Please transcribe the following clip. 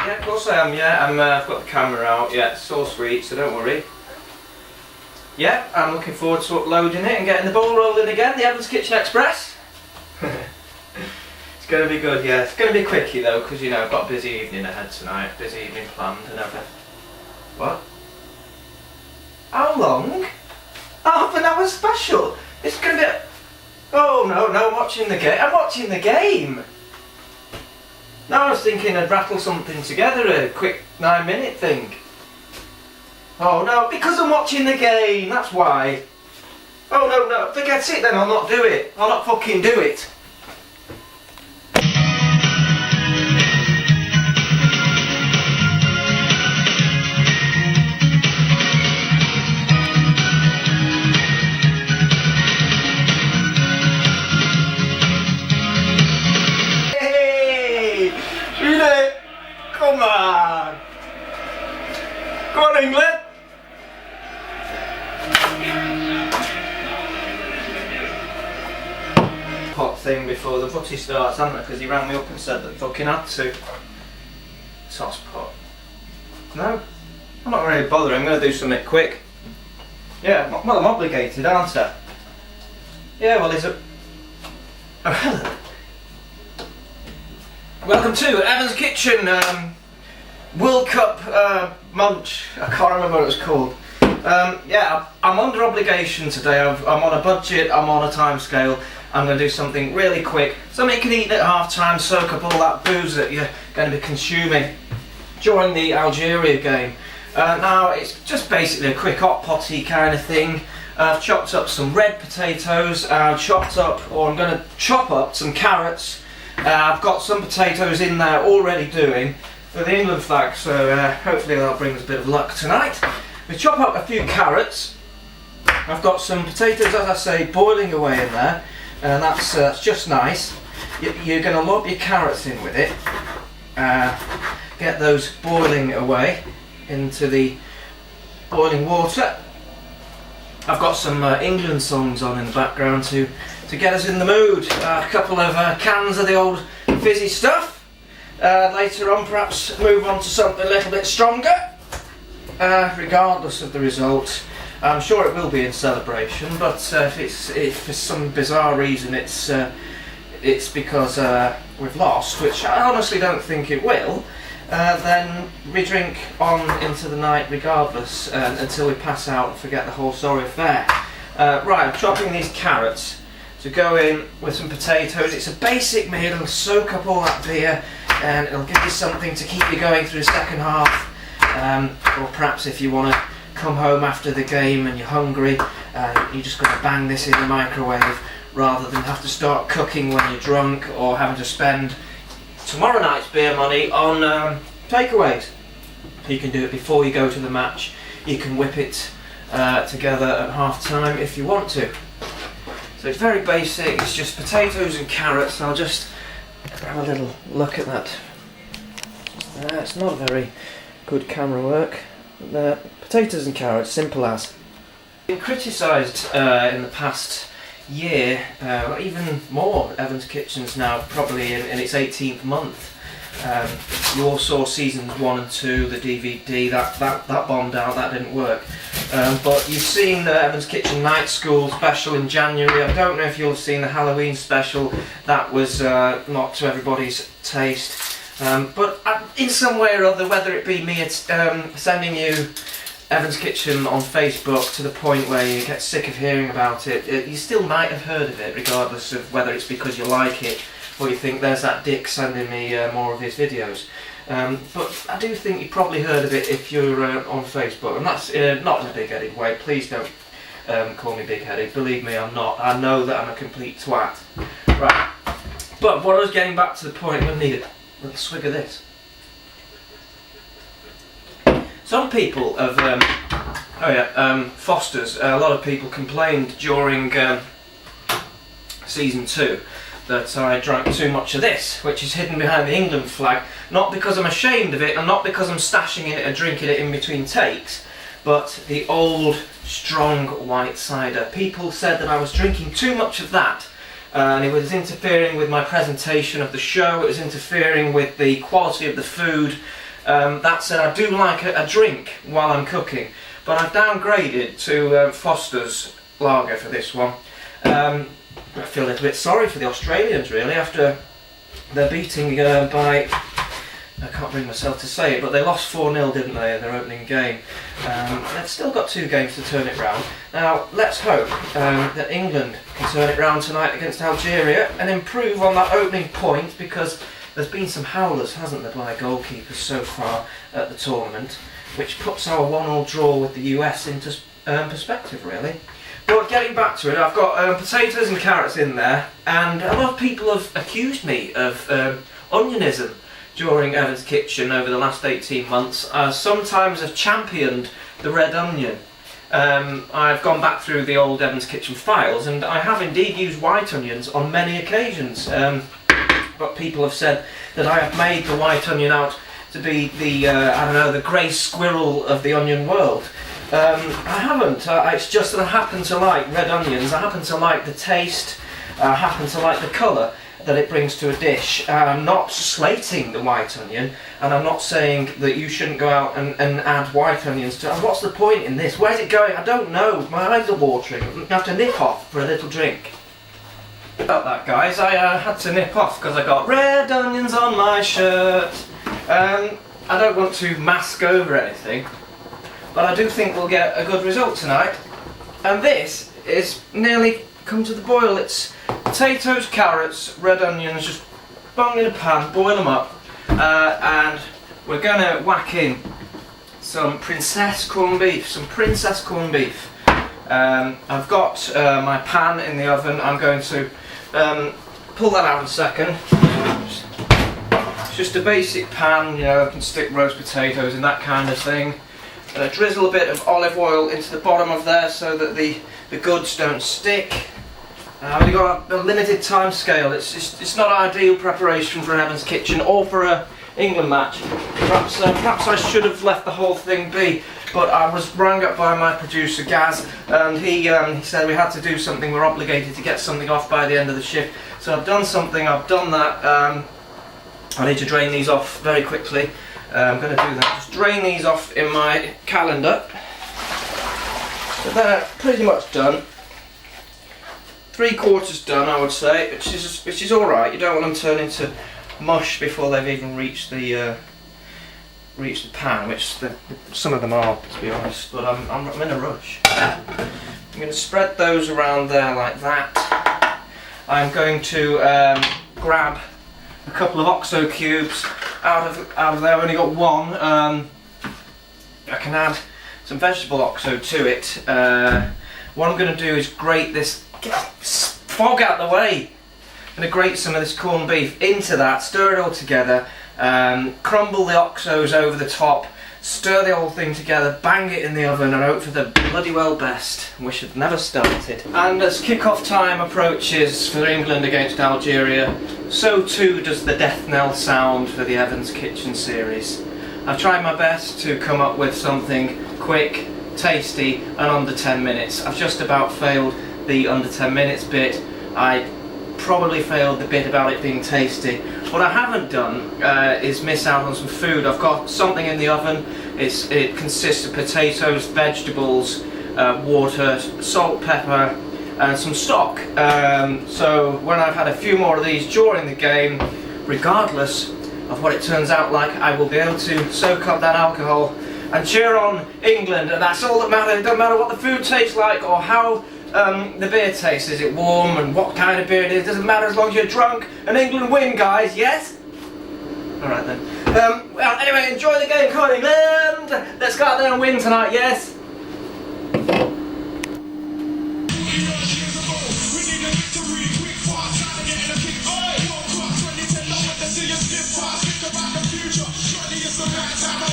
Yeah, of course I am, yeah. I've got the camera out, yeah, it's all sweet, so don't worry. Yeah, I'm looking forward to uploading it and getting the ball rolling again, the Evans Kitchen Express. It's going to be good, yeah. It's going to be quickie though, because you know, I've got a busy evening ahead tonight, busy evening planned and everything. What? How long? Half an hour special? It's going to be... Oh no, I'm watching the game. I'm watching the game! No, I was thinking I'd rattle something together, a quick 9-minute thing. Oh no, because I'm watching the game, that's why. Oh no, forget it then, I'll not do it. I'll not fucking do it. Come on! Go on, England! Pot thing before the footy starts, haven't I? Because he rang me up and said that fucking had to. Sauce pot. No, I'm not really bothering. I'm going to do something quick. Yeah, well, I'm obligated, aren't I? Yeah, well, is it? Oh, hello. Welcome to Evans Kitchen World Cup munch. I can't remember what it was called. Yeah, I'm under obligation today. I'm on a budget, I'm on a time scale. I'm going to do something really quick. Something you can eat at half time, soak up all that booze that you're going to be consuming during the Algeria game. Now, it's just basically a quick hot potty kind of thing. I've chopped up some red potatoes, I'm going to chop up some carrots. I've got some potatoes in there already doing for the England flag, so hopefully that'll bring us a bit of luck tonight. We chop up a few carrots. I've got some potatoes, as I say, boiling away in there, and that's just nice. You're going to lob your carrots in with it, get those boiling away into the boiling water. I've got some England songs on in the background to get us in the mood. A couple of cans of the old fizzy stuff. Later on perhaps move on to something a little bit stronger. Regardless of the result. I'm sure it will be in celebration, but if for some bizarre reason it's because we've lost, which I honestly don't think it will, then we drink on into the night regardless until we pass out and forget the whole sorry affair. Right, I'm chopping these carrots to go in with some potatoes. It's a basic meal, it'll soak up all that beer and it'll give you something to keep you going through the second half. Or perhaps if you want to come home after the game and you're hungry, you're just going to bang this in the microwave rather than have to start cooking when you're drunk or having to spend tomorrow night's beer money on takeaways. You can do it before you go to the match. You can whip it together at half time if you want to. So it's very basic, it's just potatoes and carrots. I'll just have a little look at that. It's not very good camera work. Potatoes and carrots, simple as. Been criticised in the past year, even more, Evans Kitchens now, probably in its 18th month. You all saw seasons 1 and 2, the DVD, that bombed out, that didn't work. But you've seen the Evans Kitchen Night School special in January. I don't know if you'll have seen the Halloween special, that was not to everybody's taste. But in some way or other, whether it be me sending you Evans Kitchen on Facebook to the point where you get sick of hearing about it, you still might have heard of it, regardless of whether it's because you like it or you think there's that dick sending me more of his videos. But I do think you probably heard of it if you're on Facebook, and that's not in a big-headed way. Please don't call me big-headed. Believe me, I'm not. I know that I'm a complete twat. Right. But what I was getting back to the point, I'm going to need a little swig of this. Some people have, Foster's, a lot of people complained during season 2 that I drank too much of this, which is hidden behind the England flag, not because I'm ashamed of it and not because I'm stashing it and drinking it in between takes, but the old strong white cider. People said that I was drinking too much of that and it was interfering with my presentation of the show, it was interfering with the quality of the food, That said, I do like a drink while I'm cooking, but I've downgraded to Foster's lager for this one. I feel a little bit sorry for the Australians really, after they're beating by, I can't bring myself to say it, but they lost 4-0, didn't they, in their opening game. They've still got 2 games to turn it round. Now, let's hope that England can turn it round tonight against Algeria and improve on that opening point, because there's been some howlers, hasn't there, by goalkeepers so far at the tournament, which puts our 1-1 draw with the US into perspective, really. But getting back to it, I've got potatoes and carrots in there, and a lot of people have accused me of onionism during Evan's Kitchen over the last 18 months. Sometimes I've championed the red onion. I've gone back through the old Evan's Kitchen files, and I have indeed used white onions on many occasions. But people have said that I have made the white onion out to be the, I don't know, the grey squirrel of the onion world. I haven't. It's just that I happen to like red onions. I happen to like the taste. I happen to like the colour that it brings to a dish. I'm not slating the white onion, and I'm not saying that you shouldn't go out and add white onions to it. What's the point in this? Where's it going? I don't know. My eyes are watering. I'm going to have to nip off for a little drink. About that, guys, I had to nip off because I got red onions on my shirt. I don't want to mask over anything, but I do think we'll get a good result tonight. And this is nearly come to the boil. It's potatoes, carrots, red onions, just bung in a pan, boil them up, and we're going to whack in some princess corned beef. I've got my pan in the oven. I'm going to pull that out in a second. It's just a basic pan, you know, I can stick roast potatoes and that kind of thing. Drizzle a bit of olive oil into the bottom of there so that the goods don't stick. I've only got a limited time scale. It's not ideal preparation for an Evan's Kitchen or for a England match. Perhaps I should have left the whole thing be, but I was rang up by my producer Gaz, and he said we had to do something. We're obligated to get something off by the end of the shift. So I've done something. I've done that. I need to drain these off very quickly. I'm going to do that. Just drain these off in my calendar. So they're pretty much done. 3/4 done, I would say, which is all right. You don't want them turned into mush before they've even reached the pan, which some of them are, to be honest. But I'm in a rush. I'm going to spread those around there like that. I'm going to grab a couple of OXO cubes out of there. I've only got one. I can add some vegetable OXO to it. What I'm going to do is grate this. Get fog out of the way. I'm going to grate some of this corned beef into that, stir it all together, crumble the OXOs over the top, stir the whole thing together, bang it in the oven, and hope for the bloody well best. Wish I'd never started. And as kick-off time approaches for England against Algeria, so too does the death knell sound for the Evan's Kitchen series. I've tried my best to come up with something quick, tasty, and under 10 minutes. I've just about failed the under 10 minutes bit. I probably failed the bit about it being tasty. What I haven't done is miss out on some food. I've got something in the oven. It consists of potatoes, vegetables, water, salt, pepper, and some stock. So when I've had a few more of these during the game, regardless of what it turns out like, I will be able to soak up that alcohol and cheer on England, and that's all that matters. It doesn't matter what the food tastes like or how the beer tastes. Is it warm and what kind of beer it is? Doesn't matter as long as you're drunk and England win, guys, yes? Alright then. Well, anyway, enjoy the game. Come on, England! Let's go out there and win tonight, yes? Surely it's the right time.